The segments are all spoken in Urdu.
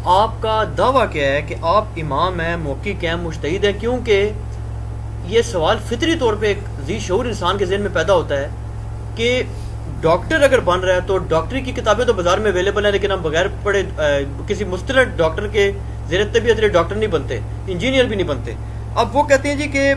آپ کا دعویٰ کیا ہے کہ آپ امام ہیں، محقق ہیں، مجتہد ہیں؟ کیونکہ یہ سوال فطری طور پہ ایک ذی شعور انسان کے ذہن میں پیدا ہوتا ہے کہ ڈاکٹر اگر بن رہا ہے تو ڈاکٹری کی کتابیں تو بازار میں اویلیبل ہیں، لیکن ہم بغیر پڑھے کسی مصطلح ڈاکٹر کے زیر طبیعت ڈاکٹر نہیں بنتے، انجینئر بھی نہیں بنتے. اب وہ کہتے ہیں جی کہ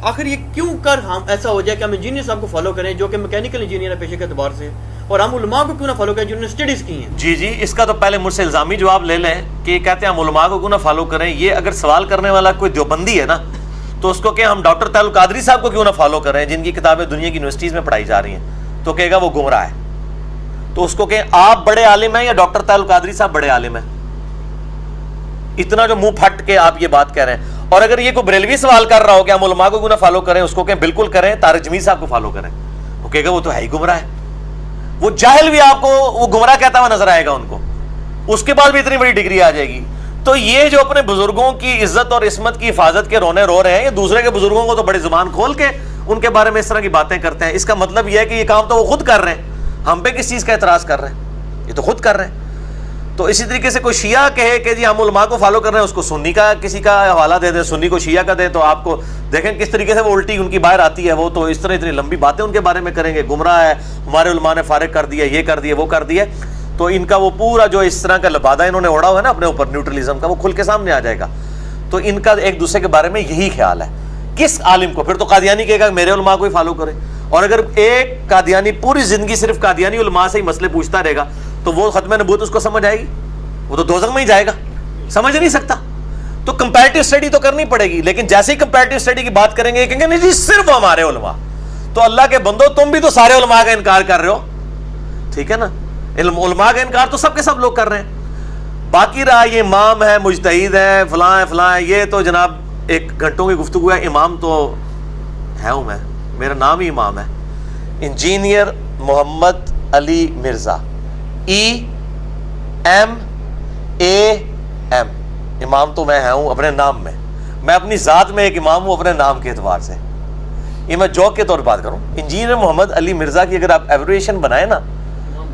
آخر یہ کیوں کر ہم ایسا ہو جائے کہ ہم انجینئر صاحب کو فالو کریں جو کہ میکینیکل انجینئر ہے پیشے کے اعتبار سے، اور ہم علماء کو کیوں نہ فالو کریں جنہوں نے اسٹڈیز کی ہیں؟ جی اس کا تو پہلے مجھ سے الزامی جواب لے لیں کہ کہتے ہیں ہم علماء کو کیوں نہ فالو کریں. یہ اگر سوال کرنے والا کوئی دیوبندی ہے نا تو اس کو کہ ہم ڈاکٹر طاہر القادری صاحب کو کیوں نہ فالو کریں جن کی کتابیں دنیا کی یونیورسٹیز میں پڑھائی جا رہی ہیں، تو کہے گا وہ گمراہ ہے. تو اس کو کہ آپ بڑے عالم ہیں یا ڈاکٹر طاہر القادری صاحب بڑے عالم ہیں؟ اتنا جو منہ پھٹ کے آپ یہ بات کہہ رہے ہیں. اور اگر یہ کوئی بریلوی سوال کر رہا ہو کہ ہم علماء کو کیوں نہ فالو کریں، اس کو کہ بالکل کریں، طارق جمیل صاحب کو فالو کریں. وہ کہے گا وہ تو ہے ہی گمراہ ہے. وہ جاہل بھی آپ کو وہ گمراہ کہتا ہوا نظر آئے گا ان کو، اس کے بعد بھی اتنی بڑی ڈگری آ جائے گی. تو یہ جو اپنے بزرگوں کی عزت اور عصمت کی حفاظت کے رونے رو رہے ہیں، یہ دوسرے کے بزرگوں کو تو بڑی زبان کھول کے ان کے بارے میں اس طرح کی باتیں کرتے ہیں. اس کا مطلب یہ ہے کہ یہ کام تو وہ خود کر رہے ہیں، ہم پہ کس چیز کا اعتراض کر رہے ہیں؟ یہ تو خود کر رہے ہیں. تو اسی طریقے سے کوئی شیعہ کہے کہ جی ہم علماء کو فالو کر رہے ہیں، اس کو سنی کا کسی کا حوالہ دے دیں، سنی کو شیعہ کا دے، تو آپ کو دیکھیں کس طریقے سے وہ الٹی ان کی باہر آتی ہے. وہ تو اس طرح اتنی لمبی باتیں ان کے بارے میں کریں گے، گمراہ ہے، ہمارے علماء نے فارغ کر دیا، یہ کر دیا، وہ کر دیا. تو ان کا وہ پورا جو اس طرح کا لبادہ انہوں نے اوڑا ہوا ہے نا اپنے اوپر نیوٹرلزم کا، وہ کھل کے سامنے آ جائے گا. تو ان کا ایک دوسرے کے بارے میں یہی خیال ہے. کس عالم کو؟ پھر تو قادیانی کہے گا میرے علماء کو ہی فالو کرے. اور اگر ایک قادیانی پوری زندگی صرف قادیانی علماء سے ہی مسئلے پوچھتا رہے گا تو وہ ختم نبوت اس کو سمجھ آئے گی؟ وہ تو دوزخ میں ہی جائے گا، سمجھ نہیں سکتا. تو کمپیریٹو اسٹڈی تو کرنی پڑے گی، لیکن جیسے ہی کمپیریٹو اسٹڈی کی بات کریں گے کہیں گے نہیں جی صرف ہمارے علماء. تو اللہ کے بندو تم بھی تو سارے علماء کا انکار کر رہے ہو، ٹھیک ہے نا؟ علماء کا انکار تو سب کے سب لوگ کر رہے ہیں. باقی رہا یہ امام ہے، مجتہد ہے، فلاں ہے فلاں ہے، یہ تو جناب ایک گھنٹوں کی گفتگو ہے. امام تو ہے ہوں میں، میرا نام ہی امام ہے، انجینئر محمد علی مرزا، EMAM. امام تو میں ہوں اپنے نام میں اپنی ذات میں ایک امام ہوں اپنے نام کے اعتبار سے. یہ میں جوک کے طور پر بات کروں. انجینئر محمد علی مرزا کی اگر آپ ایبریویشن بنائے نا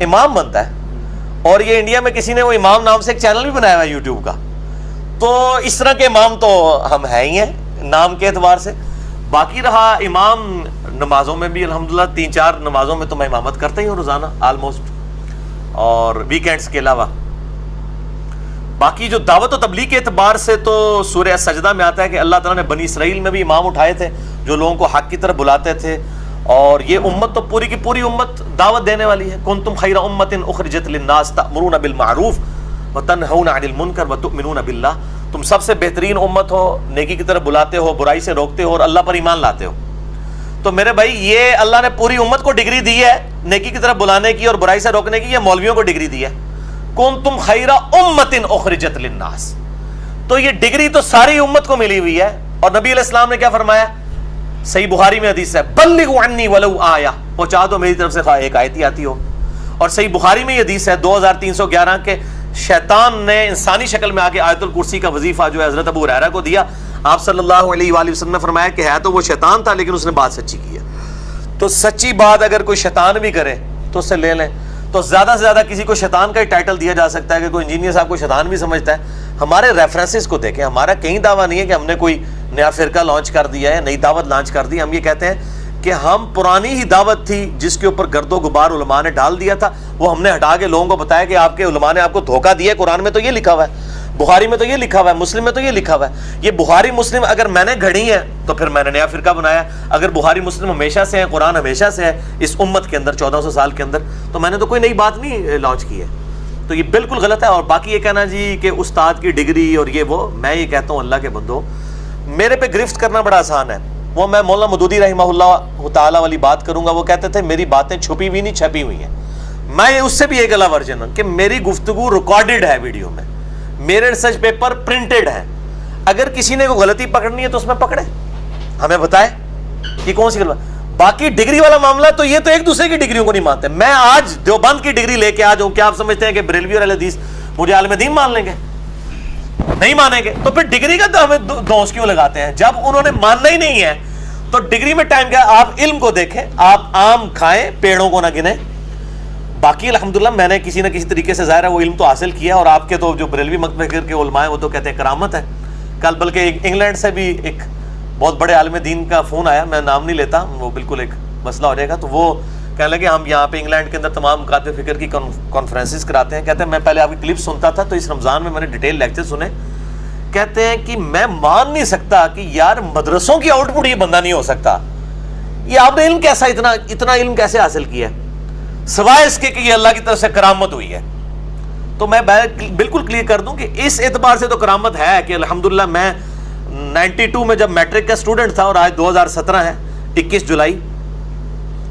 امام بنتا ہے. اور یہ انڈیا میں کسی نے وہ امام نام سے ایک چینل بھی بنایا ہوا ہے یوٹیوب کا. تو اس طرح کے امام تو ہم ہیں ہی ہیں نام کے اعتبار سے. باقی رہا امام نمازوں میں بھی الحمدللہ 3-4 نمازوں میں تو میں امامت کرتا ہی ہوں روزانہ آلموسٹ، اور ویکینڈز کے علاوہ. باقی جو دعوت و تبلیغ کے اعتبار سے تو سورہ سجدہ میں آتا ہے کہ اللہ تعالیٰ نے بنی اسرائیل میں بھی امام اٹھائے تھے جو لوگوں کو حق کی طرف بلاتے تھے. اور یہ امت تو پوری کی پوری امت دعوت دینے والی ہے. کنتم خیر امت اخرجت للناس تأمرون بالمعروف وتنہون عن المنکر وتؤمنون باللہ. تم سب سے بہترین امت ہو، نیکی کی طرف بلاتے ہو، برائی سے روکتے ہو اور اللہ پر ایمان لاتے ہو. تو میرے بھائی یہ اللہ نے پوری امت کو ڈگری دی ہے نیکی کی طرف بلانے کی اور برائی سے روکنے کی. یہ مولویوں کو ڈگری دی ہے کنتم خیر امت اخرجت للناس. تو یہ ڈگری تو ساری امت کو ملی ہوئی ہے. اور نبی علیہ السلام نے کیا فرمایا؟ صحیح بخاری میں حدیث ہے بلغوا عنی ولو آیہ، پہنچا دو میری طرف سے خواہ ایک آیت ہی آتی ہو. اور صحیح بخاری میں یہ حدیث ہے 2311 کے شیطان نے انسانی شکل میں آ کے آیت الکرسی کا وظیفہ جو ہے حضرت ابو ہریرہ کو دیا. آپ صلی اللہ علیہ وآلہ وسلم نے فرمایا کہ ہے تو وہ شیطان تھا لیکن اس نے بات سچی کی ہے. تو سچی بات اگر کوئی شیطان بھی کرے تو اسے لے لیں. تو زیادہ سے زیادہ کسی کو شیطان کا ہی ٹائٹل دیا جا سکتا ہے کہ کوئی انجینئر صاحب کو شیطان بھی سمجھتا ہے. ہمارے ریفرنسز کو دیکھیں. ہمارا کہیں دعویٰ نہیں ہے کہ ہم نے کوئی نیا فرقہ لانچ کر دیا ہے، نئی دعوت لانچ کر دی. ہم یہ کہتے ہیں کہ ہم پرانی ہی دعوت تھی جس کے اوپر گرد و غبار علماء نے ڈال دیا تھا، وہ ہم نے ہٹا کے لوگوں کو بتایا کہ آپ کے علماء نے آپ کو دھوکہ دیا ہے. قرآن میں تو یہ لکھا ہوا ہے، بخاری میں تو یہ لکھا ہوا ہے، مسلم میں تو یہ لکھا ہوا ہے. یہ بخاری مسلم اگر میں نے گھڑی ہے تو پھر میں نے نیا فرقہ بنایا. اگر بخاری مسلم ہمیشہ سے ہے، قرآن ہمیشہ سے ہے اس امت کے اندر 1400 سال کے اندر، تو میں نے تو کوئی نئی بات نہیں لانچ کی ہے. تو یہ بالکل غلط ہے. اور باقی یہ کہنا جی کہ استاد کی ڈگری اور یہ وہ، میں یہ کہتا ہوں اللہ کے بندو میرے پہ گرفت کرنا بڑا آسان ہے. وہ میں مولانا مودودی رحمہ اللہ تعالیٰ والی بات کروں گا. وہ کہتے تھے میری باتیں چھپی ہوئی نہیں چھپی ہوئی ہیں. میں اس سے بھی ایک الگ ورژن ہوں کہ میری گفتگو ریکارڈڈ ہے ویڈیو میں، میرے ریسرچ پیپر پرنٹڈ ہے. اگر کسی نے کوئی غلطی پکڑنی ہے تو اس میں پکڑے، ہمیں بتائے کہ کون سی غلط. باقی ڈگری والا معاملہ تو یہ تو ایک دوسرے کی ڈگریوں کو نہیں مانتے. میں آج دیوبند کی ڈگری لے کے آ جاؤں، کیا آپ سمجھتے ہیں کہ بریلوی اور اہل حدیث مجھے عالم دین مان لیں گے؟ نہیں مانیں گے. تو پھر ڈگری کا تو ہمیں دوست کیوں لگاتے ہیں جب انہوں نے ماننا ہی نہیں ہے؟ تو ڈگری میں ٹائم کیا؟ آپ علم کو دیکھیں. آپ آم کھائیں، پیڑوں کو نہ گنیں. باقی الحمدللہ میں نے کسی نہ کسی طریقے سے ظاہر ہے وہ علم تو حاصل کیا, اور آپ کے تو جو بریلوی مکتبہ فکر کے علماء ہیں وہ تو کہتے ہیں کرامت ہے. کل بلکہ انگلینڈ سے بھی ایک بہت بڑے عالم دین کا فون آیا, میں نام نہیں لیتا, وہ بالکل ایک مسئلہ ہو جائے گا, تو وہ کہنے لگے ہم یہاں پہ انگلینڈ کے اندر تمام مکاتب فکر کی کانفرنسز کراتے ہیں. کہتے ہیں میں پہلے آپ کی کلپ سنتا تھا تو اس رمضان میں نے ڈیٹیل لیکچر سنے. کہتے ہیں کہ میں مان نہیں سکتا کہ یار مدرسوں کی آؤٹ پٹ یہ بندہ نہیں ہو سکتا, یہ آپ نے علم کیسا اتنا علم کیسے حاصل کیا سوائے اس کے کہ یہ اللہ کی طرف سے کرامت ہوئی ہے. تو میں بالکل کلیئر کر دوں کہ اس اعتبار سے تو کرامت ہے کہ الحمدللہ میں 92 میں جب میٹرک کا اسٹوڈنٹ تھا اور آج 2017 ہے 21 جولائی,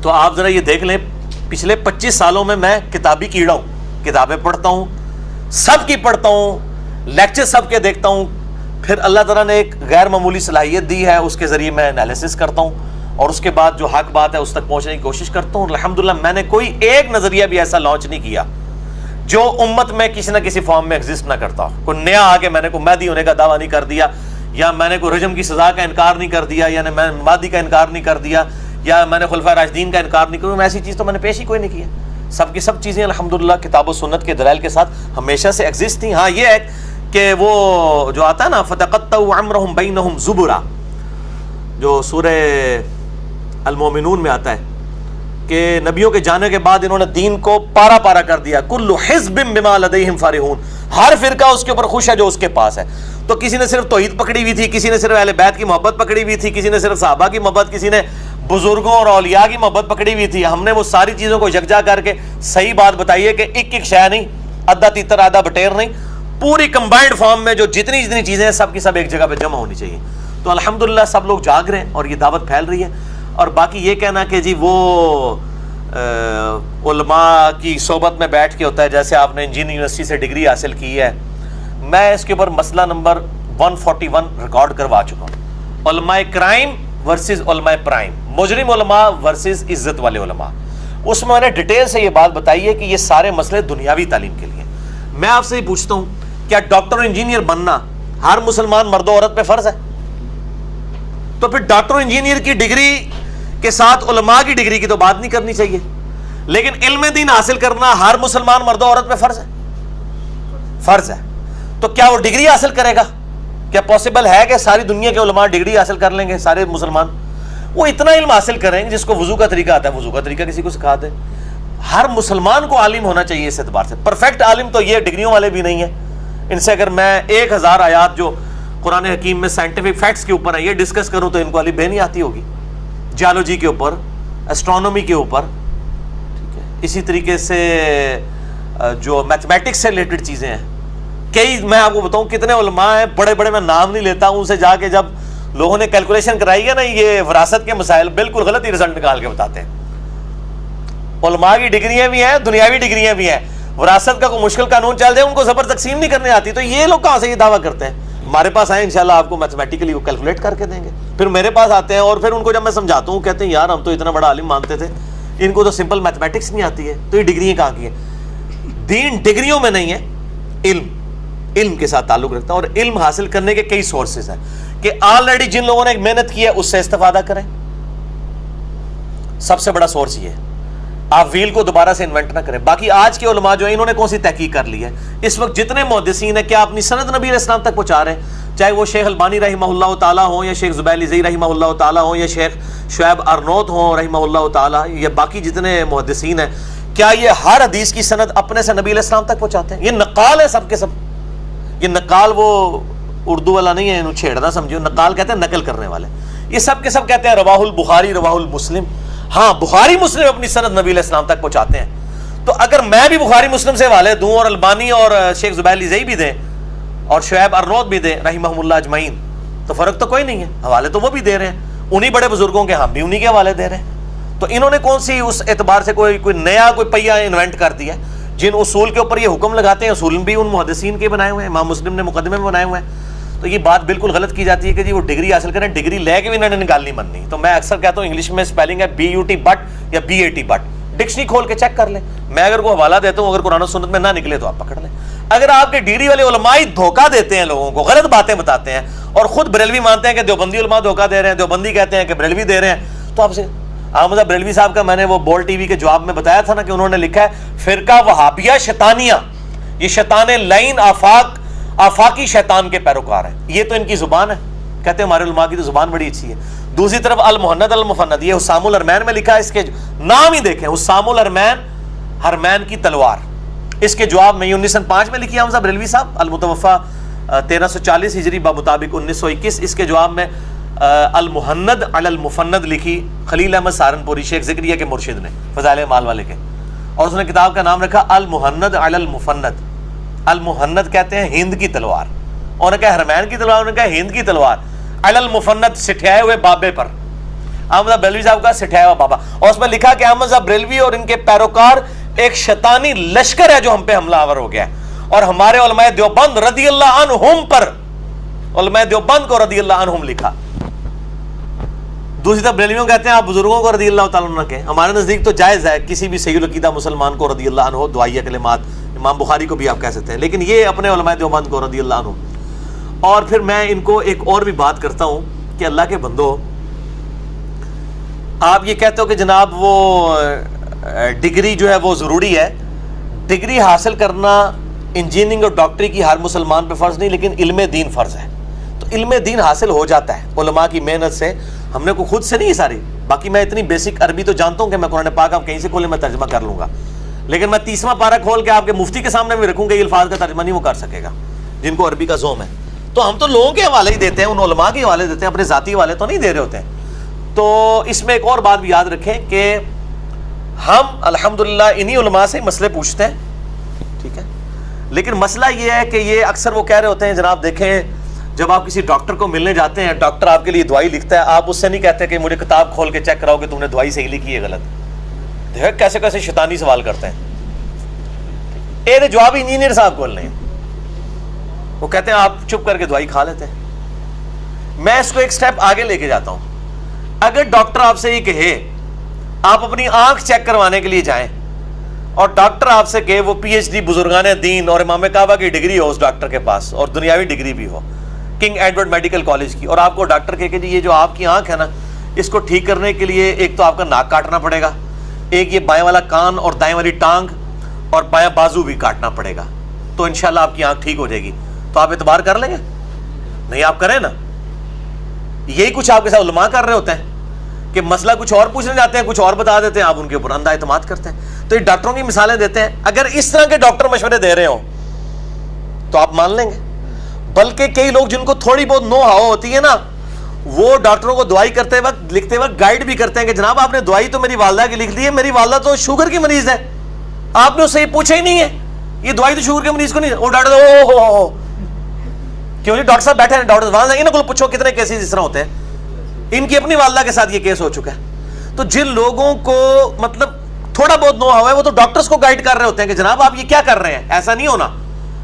تو آپ ذرا یہ دیکھ لیں پچھلے 25 سالوں میں کتابی کیڑا ہوں, کتابیں پڑھتا ہوں, سب کی پڑھتا ہوں, لیکچر سب کے دیکھتا ہوں, پھر اللہ تعالیٰ نے ایک غیر معمولی صلاحیت دی ہے, اس کے ذریعے میں انالیسس کرتا ہوں اور اس کے بعد جو حق بات ہے اس تک پہنچنے کی کوشش کرتا ہوں. الحمدللہ میں نے کوئی ایک نظریہ بھی ایسا لانچ نہیں کیا جو امت میں کسی نہ کسی فارم میں ایگزسٹ نہ کرتا ہو. کوئی نیا آ کے میں نے کوئی مہدی ہونے کا دعویٰ نہیں کر دیا, یا میں نے کوئی رجم کی سزا کا انکار نہیں کر دیا, یا میں مہدی کا انکار نہیں کر دیا, یا میں نے خلفائے راشدین کا انکار نہیں کیا. ایسی چیز تو میں نے پیش ہی کوئی نہیں کیا. سب کی سب چیزیں الحمدللہ کتاب و سنت کے دلائل کے ساتھ ہمیشہ سے ایگزسٹ تھیں. ہاں یہ ہے کہ وہ جو آتا ہے نا فَتَقَطَّعُوا عَمْرَهُمْ بَيْنَهُمْ زُبُرًا, جو سورہ المومنون میں آتا ہے کہ نبیوں کے جانے کے بعد انہوں نے دین کو پارا پارا کر دیا. کل حزب بما لدیہم فرحون, ہر فرقہ اس کے اوپر خوش ہے جو اس کے پاس ہے. تو کسی نے صرف توحید پکڑی ہوئی تھی, کسی نے صرف اہل بیت کی محبت پکڑی ہوئی تھی, کسی نے صرف صحابہ کی محبت, کسی نے بزرگوں اور اولیاء کی محبت پکڑی ہوئی تھی. ہم نے وہ ساری چیزوں کو یکجا کر کے صحیح بات بتائی ہے کہ ایک شے نہیں, آدھا تیتر آدھا بٹیر نہیں, پوری کمبائنڈ فارم میں جو جتنی چیزیں ہیں سب کی سب ایک جگہ پہ جمع ہونی چاہیے. تو الحمدللہ سب لوگ جاگ رہے ہیں اور یہ دعوت پھیل رہی ہے. اور باقی یہ کہنا کہ جی وہ علماء کی صحبت میں بیٹھ کے ہوتا ہے, جیسے آپ نے انجینئرنگ یونیورسٹی سے ڈگری حاصل کی ہے, میں اس کے اوپر مسئلہ نمبر 141 ریکارڈ کروا چکا ہوں. علماء کرائم ورسز علماء پرائم, مجرم علماء ورسز عزت والے علماء. اس میں نے ڈیٹیل سے یہ بات بتائی ہے کہ یہ سارے مسئلے دنیاوی تعلیم کے لیے. میں آپ سے یہ پوچھتا ہوں کیا ڈاکٹر اور انجینئر بننا ہر مسلمان مرد و عورت پہ فرض ہے؟ تو پھر ڈاکٹر اور انجینئر کی ڈگری کے ساتھ علماء کی ڈگری کی تو بات نہیں کرنی چاہیے. لیکن علم دین حاصل کرنا ہر مسلمان مرد و عورت پہ فرض ہے, فرض ہے. تو کیا وہ ڈگری حاصل کرے گا؟ کیا پاسبل ہے کہ ساری دنیا کے علماء ڈگری حاصل کر لیں گے سارے مسلمان؟ وہ اتنا علم حاصل کریں گے جس کو وضو کا طریقہ آتا ہے وضو کا طریقہ کسی کو سکھا دے. ہر مسلمان کو عالم ہونا چاہیے اس اعتبار سے. پرفیکٹ عالم تو یہ ڈگریوں والے بھی نہیں ہیں. ان سے اگر میں 1000 آیات جو قرآن حکیم میں سائنٹیفک فیکٹس کے اوپر ہیں یہ ڈسکس کروں تو ان کو علی بے نہیں آتی ہوگی. جیالوجی کے اوپر, اسٹرانومی کے اوپر, ٹھیک ہے. اسی طریقے سے جو میتھمیٹکس سے ریلیٹڈ چیزیں ہیں, کئی میں آپ کو بتاؤں کتنے علماء ہیں بڑے بڑے, میں نام نہیں لیتا ہوں, اسے جا کے جب لوگوں نے کیلکولیشن کرائی ہے نا یہ وراثت کے مسائل, بالکل غلط ہی رزلٹ نکال کے بتاتے ہیں. علماء کی ڈگریاں بھی ہیں, دنیاوی ڈگریاں بھی ہیں. وراثت کا کوئی مشکل قانون چل جائے ان کو زبر تقسیم نہیں کرنے آتی, تو یہ لوگ کہاں سے یہ دعویٰ کرتے ہیں؟ ہمارے پاس آئے انشاءاللہ آپ کو میتھمیٹیکلی وہ کیلکولیٹ کر کے دیں گے. پھر میرے پاس آتے ہیں اور پھر ان کو جب میں سمجھاتا ہوں کہتے ہیں یار ہم تو اتنا بڑا عالم مانتے تھے, ان کو تو سمپل میتھمیٹکس نہیں آتی ہے, تو یہ ڈگریاں کہاں کی ہیں؟ دین ڈگریوں میں نہیں ہے, علم کے ساتھ تعلق رکھتا ہے. اور علم حاصل کرنے کے کئی سورسز ہیں کہ آلریڈی جن لوگوں نے محنت کی ہے اس سے استفادہ کریں. سب سے بڑا سورس یہ ہے, آپ ویل کو دوبارہ سے انوینٹ نہ کریں. باقی آج کے علماء جو ہیں انہوں نے کون سی تحقیق کر لی ہے اس وقت؟ جتنے محدثین ہیں کیا اپنی سند نبی علیہ السلام تک پہنچا رہے ہیں؟ چاہے وہ شیخ البانی رحمہ اللہ تعالیٰ ہوں, یا شیخ زبیر علی رحمہ اللہ تعالیٰ ہوں, یا شیخ شعیب ارنوت ہوں رحمہ اللہ تعالیٰ, یا باقی جتنے محدثین ہیں, کیا یہ ہر حدیث کی سند اپنے سے نبی علیہ السلام تک پہنچاتے ہیں؟ یہ نقال ہے سب کے سب. یہ نقال وہ اردو والا نہیں ہے, انہوں چھیڑنا سمجھو, نقال کہتے ہیں نقل کرنے والے. یہ سب کے سب کہتے ہیں رواہ البخاری رواہ المسلم. ہاں بخاری مسلم اپنی سند نبی علیہ السلام تک پہنچاتے ہیں. تو اگر میں بھی بخاری مسلم سے حوالے دوں اور البانی اور شیخ زبیر علی زئی بھی دیں اور شعیب ارنوت بھی دیں رحمہم اللہ اجمعین, تو فرق تو کوئی نہیں ہے. حوالے تو وہ بھی دے رہے ہیں, انہی بڑے بزرگوں کے, ہم بھی انہی کے حوالے دے رہے ہیں. تو انہوں نے کون سی اس اعتبار سے کوئی نیا کوئی پہیہ انوینٹ کر دیا؟ جن اصول کے اوپر یہ حکم لگاتے ہیں اصول بھی ان محدثین کے بنائے ہوئے ہیں, امام مسلم نے مقدمے میں بنائے ہوئے ہیں. تو یہ بات بالکل غلط کی جاتی ہے کہ جی وہ ڈگری حاصل کریں, ڈگری لے کے بھی انہوں نے نکال نہیں بننی. تو میں اکثر کہتا ہوں انگلش میں اسپیلنگ ہے BUT بٹ یا BAT بٹ, ڈکشنری کھول کے چیک کر لیں. میں اگر کوئی حوالہ دیتا ہوں, اگر قرآن و سنت میں نہ نکلے تو آپ پکڑ لیں. اگر آپ کے ڈگری والے علماء دھوکہ دیتے ہیں لوگوں کو, غلط باتیں بتاتے ہیں اور خود بریلوی مانتے ہیں کہ دیوبندی علماء دھوکہ دے رہے ہیں, دیوبندی کہتے ہیں کہ بریلوی دے رہے ہیں, تو آپ سے احمد بریلوی صاحب کا میں نے وہ بول ٹی وی کے جواب میں بتایا تھا نا کہ انہوں نے لکھا ہے فرقہ وہابیہ شیطانیہ، یہ شیطان لعین آفاقی شیطان کے پیروکار ہیں. یہ تو ان کی زبان ہے، کہتے ہیں ہمارے علماء کی تو زبان بڑی اچھی ہے. دوسری طرف المہند المفند، یہ حسام الحرمین میں لکھا ہے، اس کے نام ہی دیکھیں، حسام الحرمین، حرمین کی تلوار. اس کے جواب میں 1905 میں لکھی احمد بریلوی صاحب، المتوفہ 1340 ہجری بمطابق 1921. اس کے جواب میں المہند علی المفند لکھی خلیل احمد سہارنپوری، شیخ ذکریہ کے مرشد نے، فضائل اعمال والے کے، اور اس نے کتاب کا نام رکھا المہند علی المفند. المہند کہتے ہیں ہند کی تلوار، انہوں نے کہا حرمین کی تلوار، انہوں نے کہا ہند کی تلوار. علی المفند سٹھائے ہوئے بابے پر، احمد بریلوی صاحب کا سٹھایا ہوا بابا. اور اس میں لکھا کہ احمد بریلوی اور ان کے پیروکار ایک شیطانی لشکر ہے جو ہم پہ حملہ آور ہو گیا ہے، اور ہمارے علماء دیوبند رضی اللہ عنہم پر، علماء دیوبند کو رضی اللہ عنہم لکھا. دوسری طرف بریلویوں کہتے ہیں آپ بزرگوں کو رضی اللہ تعالیٰ عنہ کہیں. ہمارے نزدیک تو جائز ہے کسی بھی صحیح العقیدہ مسلمان کو رضی اللہ عنہ، دعائیہ کلمات، امام بخاری کو بھی آپ کہہ سکتے ہیں، لیکن یہ اپنے علماء دیوبند کو رضی اللہ عنہ. اور پھر میں ان کو ایک اور بھی بات کرتا ہوں کہ اللہ کے بندو، آپ یہ کہتے ہو کہ جناب وہ ڈگری جو ہے وہ ضروری ہے. ڈگری حاصل کرنا انجینئرنگ اور ڈاکٹری کی ہر مسلمان پہ فرض نہیں، لیکن علم دین فرض ہے. تو علم دین حاصل ہو جاتا ہے علماء کی محنت سے، ہم نے کو خود سے نہیں ساری. باقی میں اتنی بیسک عربی تو جانتا ہوں کہ میں قرآن پاک آپ کہیں سے کھولے میں ترجمہ کر لوں گا، لیکن میں 30واں پارہ کھول کے آپ کے مفتی کے سامنے بھی رکھوں گا، یہ الفاظ کا ترجمہ نہیں وہ کر سکے گا جن کو عربی کا ذوم ہے. تو ہم تو لوگوں کے حوالے ہی دیتے ہیں، ان علماء کے حوالے دیتے ہیں، اپنے ذاتی حوالے تو نہیں دے رہے ہوتے ہیں. تو اس میں ایک اور بات بھی یاد رکھیں کہ ہم الحمدللہ انہی علماء سے مسئلے پوچھتے ہیں، ٹھیک ہے، لیکن مسئلہ یہ ہے کہ یہ اکثر وہ کہہ رہے ہوتے ہیں جناب دیکھیں جب آپ کسی ڈاکٹر کو ملنے جاتے ہیں، ڈاکٹر آپ کے لیے دوائی لکھتا ہے، آپ اس سے نہیں کہتے کہ مجھے کتاب کھول کے چیک کراؤ کہ تم نے دوائی صحیح لکھی ہے غلط. دیکھ کیسے کیسے شیطانی سوال کرتے ہیں. یہ جواب انجینئر صاحب کو نہیں، وہ کہتے ہیں آپ چپ کر کے دوائی کھا لیتے ہیں. میں اس کو ایک سٹیپ آگے لے کے جاتا ہوں. اگر ڈاکٹر آپ سے یہ کہے آپ اپنی آنکھ چیک کروانے کے لیے جائیں اور ڈاکٹر آپ سے کہے وہ پی ایچ ڈی بزرگان دین اور امام کعبہ کی ڈگری ہو اس ڈاکٹر کے پاس اور دنیاوی ڈگری بھی ہو کنگ ایڈورڈ میڈیکل کالج کی، اور آپ کو ڈاکٹر کہے کہ جی یہ جو آپ کی آنکھ ہے نا اس کو ٹھیک کرنے کے لیے ایک تو آپ کا ناک کاٹنا پڑے گا، ایک یہ بائیں والا کان اور دائیں والی ٹانگ اور بایاں بازو بھی کاٹنا پڑے گا، تو انشاءاللہ آپ کی آنکھ ٹھیک ہو جائے گی. تو آپ اعتبار کر لیں گے؟ نہیں آپ کریں نا. یہی کچھ آپ کے ساتھ علماء کر رہے ہوتے ہیں کہ مسئلہ کچھ اور پوچھنے جاتے ہیں، کچھ اور بتا دیتے ہیں، آپ ان کے اوپر اندھا اعتماد کرتے ہیں. تو یہ ڈاکٹروں کی مثالیں دیتے ہیں. اگر اس طرح کے ڈاکٹر مشورے دے رہے ہوں تو آپ مان لیں گے. بلکہ کئی لوگ جن کو تھوڑی بہت نو ہاؤ ہوتی ہے نا، وہ ڈاکٹروں کو دوائی کرتے وقت لکھتے وقت گائیڈ بھی کرتے ہیں کہ جناب آپ نے دوائی تو میری والدہ کی لکھ لی ہے، میری والدہ تو شوگر کی مریض ہے، آپ نے اس سے یہ پوچھا ہی نہیں ہے، یہ دوائی تو شوگر کے مریض کو نہیں. وہ ڈاکٹر او کیوں جی ڈاکٹر صاحب بیٹھے ہیں، ڈاکٹر وہاں ان کو پوچھو کتنے کیسز اس طرح ہوتے ہیں. ان کی اپنی والدہ کے ساتھ یہ کیس ہو چکا ہے. تو جن لوگوں کو مطلب تھوڑا بہت نو ہوا ہے وہ تو ڈاکٹرز کو گائیڈ کر رہے ہوتے ہیں کہ جناب آپ یہ کیا کر رہے ہیں، ایسا نہیں ہونا.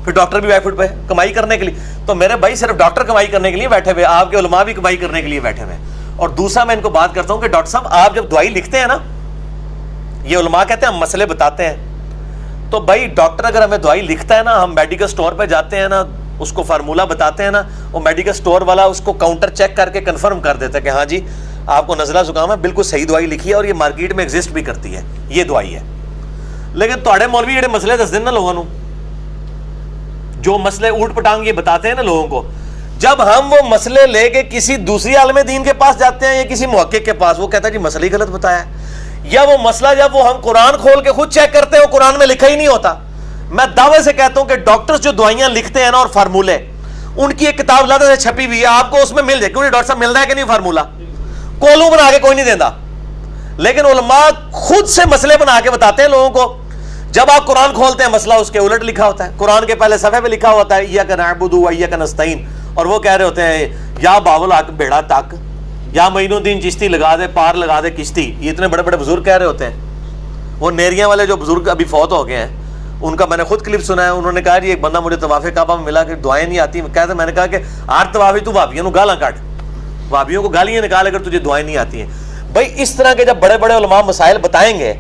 پھر ڈاکٹر بھی بیٹھ پہ کمائی کرنے کے لیے. تو میرے بھائی صرف ڈاکٹر کمائی کرنے کے لیے بیٹھے ہوئے، آپ کے علماء بھی کمائی کرنے کے لیے بیٹھے ہوئے. اور دوسرا میں ان کو بات کرتا ہوں کہ ڈاکٹر صاحب آپ جب دوائی لکھتے ہیں نا، یہ علماء کہتے ہیں ہم مسئلے بتاتے ہیں، تو بھائی ڈاکٹر اگر ہمیں دوائی لکھتا ہے نا، ہم میڈیکل سٹور پہ جاتے ہیں نا، اس کو فارمولہ بتاتے ہیں نا، وہ میڈیکل سٹور والا اس کو کاؤنٹر چیک کر کے کنفرم کر دیتا ہے کہ ہاں جی آپ کو نزلہ زکام ہے، بالکل صحیح دوائی لکھی ہے اور یہ مارکیٹ میں ایگزسٹ بھی کرتی ہے، یہ دوائی ہے. لیکن تھوڑے مولوی جڑے مسئلے دس دن نا لوگوں جو مسئلے اوٹ پٹانگ یہ بتاتے ہیں نا لوگوں کو، جب ہم وہ مسئلے لے کے کسی دوسری عالم دین کے پاس جاتے ہیں یا کسی محقق کے پاس، وہ کہتا ہے جی مسئلہ ہی غلط بتایا ہے. یا وہ مسئلہ جب وہ ہم قرآن کھول کے خود چیک کرتے ہیں وہ قرآن میں لکھا ہی نہیں ہوتا. میں دعوے سے کہتا ہوں کہ ڈاکٹرز جو دوائیاں لکھتے ہیں نا اور فارمولے، ان کی ایک کتاب لاتے سے چھپی ہوئی ہے، آپ کو اس میں مل جائے. کیوں نہیں ڈاکٹر صاحب مل رہا ہے کہ نہیں فارمولہ؟ کولوں بنا کے کوئی نہیں دیتا، لیکن علماء خود سے مسئلے بنا کے بتاتے ہیں لوگوں کو. جب آپ قرآن کھولتے ہیں مسئلہ اس کے الٹ لکھا ہوتا ہے، قرآن کے پہلے صفحے پہ لکھا ہوتا ہے ایاک نعبد و ایاک نستعین، اور وہ کہہ رہے ہوتے ہیں یا باول حق بیڑا تک، یا معین الدین چشتی لگا دے پار لگا دے کشتی. یہ اتنے بڑے بڑے بزرگ کہہ رہے ہوتے ہیں. وہ نیریاں والے جو بزرگ ابھی فوت ہو گئے ہیں ان کا میں نے خود کلپ سنا ہے. انہوں نے کہا جی ایک بندہ مجھے طواف کعبہ میں ملا کہ دعائیں نہیں آتی. کہتے میں نے کہا کہ ہر طوافی تو بھابیوں گالاں کاٹ، بھابیوں کو گالیاں نکال اگر تجھے دعائیں نہیں آتی ہیں. بھائی اس طرح کے جب بڑے بڑے علماء مسائل بتائیں گے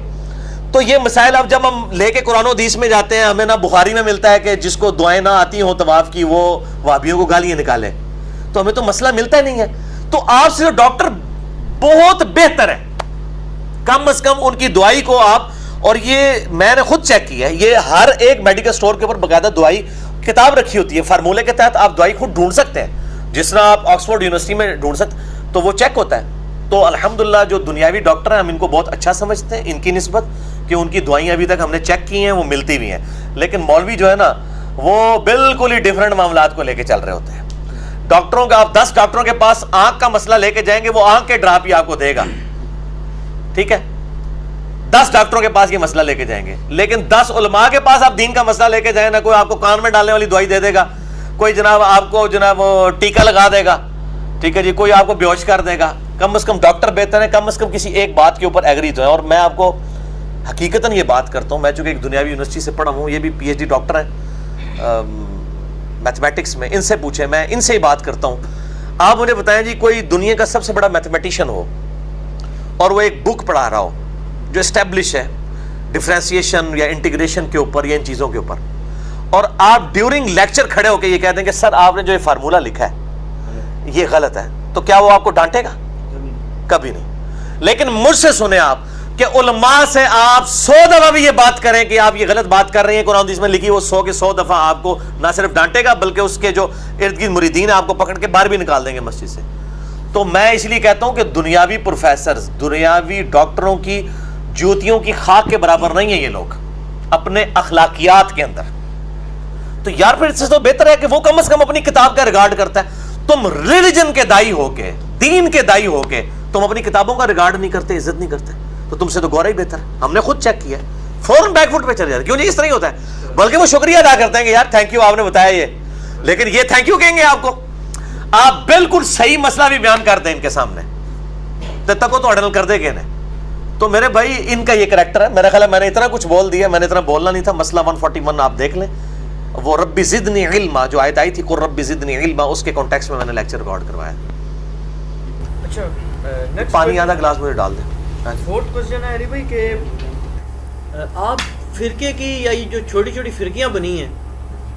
تو یہ مسائل اب جب ہم لے کے قرآن و حدیث میں جاتے ہیں، ہمیں نہ بخاری میں ملتا ہے کہ جس کو دعائیں نہ آتی ہوں طواف کی وہ وہابیوں کو گالیاں نکالے، تو ہمیں تو مسئلہ ملتا ہی نہیں ہے. تو آپ سے ڈاکٹر بہت بہتر ہے، کم از کم ان کی دعائی کو آپ, اور یہ میں نے خود چیک کیا ہے, یہ ہر ایک میڈیکل سٹور کے اوپر باقاعدہ دعائی کتاب رکھی ہوتی ہے, فارمولے کے تحت آپ دوائی خود ڈھونڈ سکتے ہیں, جس طرح آپ آکسفورڈ یونیورسٹی میں ڈھونڈ سکتے, تو وہ چیک ہوتا ہے. تو الحمدللہ جو دنیاوی ڈاکٹر ہیں ہم ان کو بہت اچھا سمجھتے ہیں ان کی نسبت, کہ ان کی دعائیں ابھی تک ہم نے چیک کی ہیں, وہ ملتی بھی ہیں. لیکن مولوی جو ہے نا وہ بالکل ہی ڈیفرنٹ معاملات کو لے کے چل رہے ہوتے ہیں. ڈاکٹروں کا, آپ 10 ڈاکٹروں کے پاس آنکھ کا مسئلہ لے کے جائیں گے, وہ آنکھ کے ڈراپ ہی آپ کو دے گا, ٹھیک ہے, 10 ڈاکٹروں کے پاس یہ مسئلہ لے کے جائیں گے. لیکن 10 علماء کے پاس آپ دین کا مسئلہ لے کے جائیں نا, کوئی آپ کو کان میں ڈالنے والی دوائی دے دے گا, کوئی جناب آپ کو جناب ٹیکا لگا دے گا, ٹھیک ہے جی, کوئی آپ کو بیہوش کر دے گا. کم از کم ڈاکٹر بہتر ہے, کم از کم کسی ایک بات کے اوپر ایگری تو ہے. اور میں آپ کو حقیقتاً یہ بات کرتا ہوں, میں چونکہ ایک دنیاوی یونیورسٹی سے پڑھا ہوں, یہ بھی پی ایچ ڈی ڈاکٹر ہیں میتھمیٹکس میں, ان سے پوچھیں, میں ان سے ہی بات کرتا ہوں. آپ مجھے بتائیں جی, کوئی دنیا کا سب سے بڑا میتھمیٹیشین ہو اور وہ ایک بک پڑھا رہا ہو جو اسٹیبلش ہے ڈفرینسیشن یا انٹیگریشن کے اوپر یا ان چیزوں کے اوپر, اور آپ ڈیورنگ لیکچر کھڑے ہو کے یہ کہہ دیں کہ سر آپ نے جو یہ فارمولا لکھا ہے یہ غلط ہے, تو کیا وہ آپ کو ڈانٹے گا؟ کبھی نہیں. لیکن مجھ سے سنیں آپ کہ علماء سے آپ 100 دفعہ بھی یہ بات کریں کہ آپ یہ غلط بات کر رہے ہیں, قرآن حدیث میں لکھی, وہ 100 کے 100 دفعہ آپ کو نہ صرف ڈانٹے گا بلکہ اس کے جو ارد گرد مریدین ہیں آپ کو پکڑ کے باہر بھی نکال دیں گے مسجد سے. تو میں اس لیے کہتا ہوں کہ دنیاوی پروفیسرز, دنیاوی ڈاکٹروں کی جوتیوں کی خاک کے برابر نہیں ہیں یہ لوگ اپنے اخلاقیات کے اندر. تو یار پھر اس سے تو بہتر ہے کہ وہ کم از کم اپنی کتاب کا ریگارڈ کرتا ہے. تم ریلیجن کے دائی ہو کے, دین کے دائی ہو کے تم اپنی کتابوں کا ریگارڈ نہیں کرتے, عزت نہیں کرتے, تو تم سے تو گورا ہی بہتر ہے. ہم نے خود چیک کیا ہے, فوراً بیک فٹ پہ چل جاتے. کیوں نہیں, اس طرح ہی ہوتا ہے, بلکہ وہ شکریہ ادا کرتے ہیں کہ یار تھینک یو آپ نے بتایا یہ, لیکن یہ تھینک یو کہیں گے آپ کو, آپ بالکل صحیح مسئلہ بھی بیان کرتے ہیں ان کے سامنے تب تک وہ تو اڈل کر دے گے انہیں. تو میرے بھائی ان کا یہ کریکٹر ہے. میرا خیال ہے میں نے اتنا کچھ بول دیا, میں نے اتنا بولنا نہیں تھا. مسئلہ 141 آپ دیکھ لیں, وہ ربی زدنی علما جو آیت آئی تھی, قل ربی زدنی علما, اس کے کانٹیکسٹ میں نے لیکچر ریکارڈ کروایا. اچھا, پانی آدھا گلاس مجھے ڈال دیں. فورتھ کوسچن ہے علی بھائی کہ آپ فرقے کی یا یہ جو چھوٹی چھوٹی فرقیاں بنی ہیں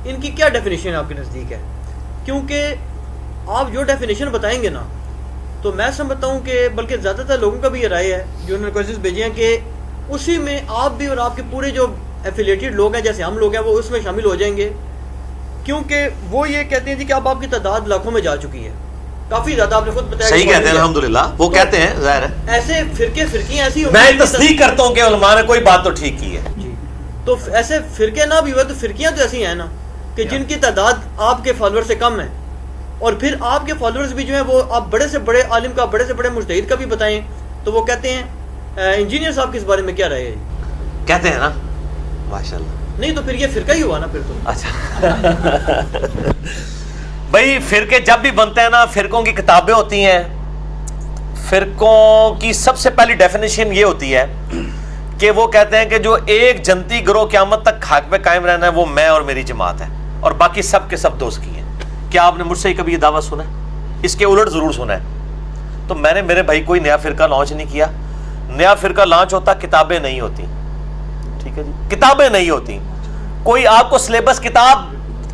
ان کی کیا ڈیفینیشن آپ کے نزدیک ہے؟ کیونکہ آپ جو ڈیفینیشن بتائیں گے نا تو میں سمجھتا ہوں کہ بلکہ زیادہ تر لوگوں کا بھی یہ رائے ہے جو انہوں نے کوشچنز بھیجے ہیں کہ اسی میں آپ بھی اور آپ کے پورے جو ایفیلیٹڈ لوگ ہیں جیسے ہم لوگ ہیں وہ اس میں شامل ہو جائیں گے, کیونکہ وہ یہ کہتے ہیں جی کہ اب آپ کی تعداد لاکھوں میں جا چکی ہے, کافی زیادہ. آپ نے خود بتایا, صحیح کہتے ہیں الحمدللہ, وہ کہتے ہیں, ظاہر ہے ایسے فرقیاں ایسی میں تصدیق کرتا ہوں کہ علماء نے کوئی بات تو ٹھیک کی ہے جی. تو ایسے فرقے نہ بھی ہوئے تو فرقیاں تو ایسی ہیں نا کہ جن کی تعداد آپ کے فالوور سے کم ہے, اور پھر آپ کے فالوورز بھی جو ہیں وہ آپ بڑے سے بڑے عالم کا, بڑے سے بڑے مجتہد کا بھی بتائیں تو وہ کہتے ہیں انجینئر صاحب کے اس بارے میں کیا رہے ہیں, کہتے ہیں نا ماشاءاللہ. نہیں تو پھر یہ فرقہ ہی ہوا نا پھر تو. اچھا بھائی فرقے جب بھی بنتے ہیں نا, فرقوں کی کتابیں ہوتی ہیں. فرقوں کی سب سے پہلی ڈیفینیشن یہ ہوتی ہے کہ وہ کہتے ہیں کہ جو ایک جنتی گروہ قیامت تک خاک پہ قائم رہنا ہے وہ میں اور میری جماعت ہے, اور باقی سب کے سب دوست کی ہیں. کیا آپ نے مجھ سے کبھی یہ دعویٰ سنا ہے؟ اس کے الٹ ضرور سنا ہے. تو میں نے میرے بھائی کوئی نیا فرقہ لانچ نہیں کیا. نیا فرقہ لانچ ہوتا کتابیں نہیں ہوتی, ٹھیک ہے جی, کتابیں نہیں ہوتی. کوئی آپ کو سلیبس کتاب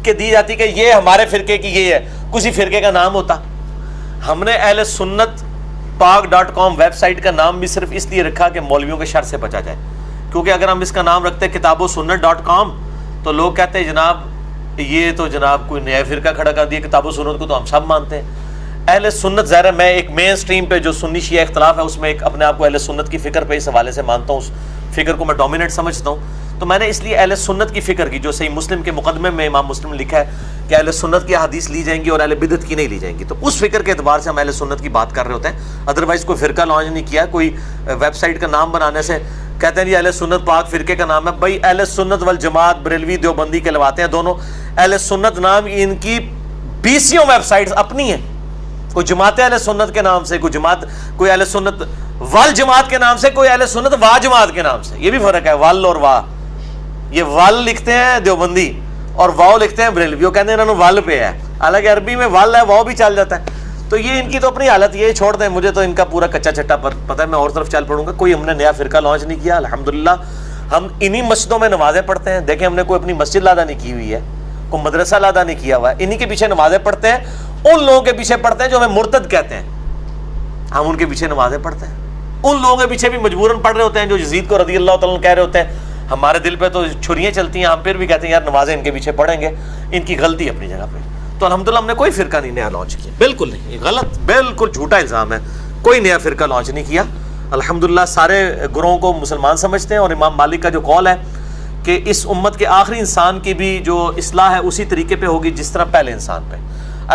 کے دی جاتی کہ یہ ہمارے فرقے کی یہ ہے, کسی فرقے کا نام ہوتا. ہم نے اہل سنت پاک.com ویب سائٹ کا نام بھی صرف اس لیے رکھا کہ مولویوں کے شر سے بچا جائے, کیونکہ اگر ہم اس کا نام رکھتے کتاب و سنت.com تو لوگ کہتے ہیں جناب یہ تو جناب کوئی نیا فرقہ کھڑا کر دیا, کتاب و سنت کو تو ہم سب مانتے ہیں. اہل سنت ظاہر ہے میں ایک مین سٹریم پہ جو سنی شیعہ اختلاف ہے اس میں ایک اپنے آپ کو اہل سنت کی فکر پہ اس حوالے سے مانتا ہوں, اس فکر کو میں ڈومینیٹ سمجھتا ہوں. تو میں نے اس لیے اہل سنت کی فکر کی جو صحیح مسلم کے مقدمے میں امام مسلم نے لکھا ہے کہ اہل سنت کی حدیث لی جائیں گی اور اہل بدعت کی نہیں لی جائیں گی, تو اس فکر کے اعتبار سے ہم اہل سنت کی بات کر رہے ہوتے ہیں. ادروائز کوئی فرقہ لانچ نہیں کیا, کوئی ویب سائٹ کا نام بنانے سے کہتے ہیں جی اہل سنت پاک فرقے کا نام ہے. بھائی اہل سنت والجماعت بریلوی دیوبندی کہلواتے ہیں دونوں. اہل سنت نام ان کی 20 ویب سائٹس اپنی ہیں, کوئی جماعت اہل سنت کے نام سے, کوئی جماعت, کوئی اہل سنت وال جماعت کے نام سے, کوئی اہل سنت وا جماعت کے نام سے. یہ بھی فرق ہے وال اور وا. یہ وال لکھتے ہیں دیوبندی اور واؤ لکھتے ہیں بریلوی, وہ کہتے ہیں انہوں نے وال پہ ہے, حالانکہ عربی میں وال ہے واؤ بھی چل جاتا ہے. تو یہ ان کی تو اپنی حالت, یہ چھوڑ دیں, مجھے تو ان کا پورا کچا چٹا پتہ ہے, میں اور طرف چل پڑوں گا. کوئی ہم نے نیا فرقہ لانچ نہیں کیا الحمدللہ. ہم انہی مسجدوں میں نمازیں پڑھتے ہیں. دیکھیں ہم نے کوئی اپنی مسجد لادا نہیں کی ہوئی ہے, کوئی مدرسہ لادا نہیں کیا ہوا ہے. انہی کے پیچھے نمازیں پڑھتے ہیں, ان لوگوں کے پیچھے پڑھتے ہیں جو ہمیں مرتد کہتے ہیں, ہم ان کے پیچھے نمازیں پڑھتے ہیں. ان لوگوں کے پیچھے بھی مجبوراً پڑھ رہے ہوتے ہیں جو یزید کو رضی اللہ تعالیٰ عنہ کہہ رہے ہوتے ہیں ہمارے دل پہ تو چھریاں چلتی ہیں, ہم پھر بھی کہتے ہیں یار نمازیں ان کے پیچھے پڑھیں گے, ان کی غلطی اپنی جگہ پہ. تو الحمدللہ ہم نے کوئی فرقہ نہیں نیا لانچ کیا, بالکل نہیں, یہ غلط بالکل جھوٹا الزام ہے, کوئی نیا فرقہ لانچ نہیں کیا. الحمدللہ سارے گروہوں کو مسلمان سمجھتے ہیں, اور امام مالک کا جو قول ہے کہ اس امت کے آخری انسان کی بھی جو اصلاح ہے اسی طریقے پہ ہوگی جس طرح پہلے انسان پہ.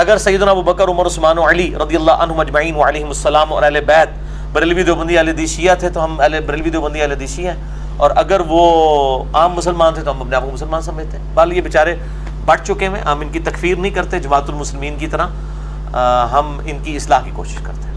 اگر سیدنا ابو بکر, عمر, عثمان و علی رضی اللہ عنہم اجمعین وعلیہم السلام اور اہل بیت بریلوی دیوبندی اہل حدیث شیعہ تھے تو ہم اہل بریلوی دیوبندی اہل حدیث شیعہ ہیں, اور اگر وہ عام مسلمان تھے تو ہم اپنے آپ کو مسلمان سمجھتے ہیں. بال یہ بیچارے بڑھ چکے ہیں, ہم ان کی تکفیر نہیں کرتے جماعت المسلمین کی طرح, ہم ان کی اصلاح کی کوشش کرتے ہیں.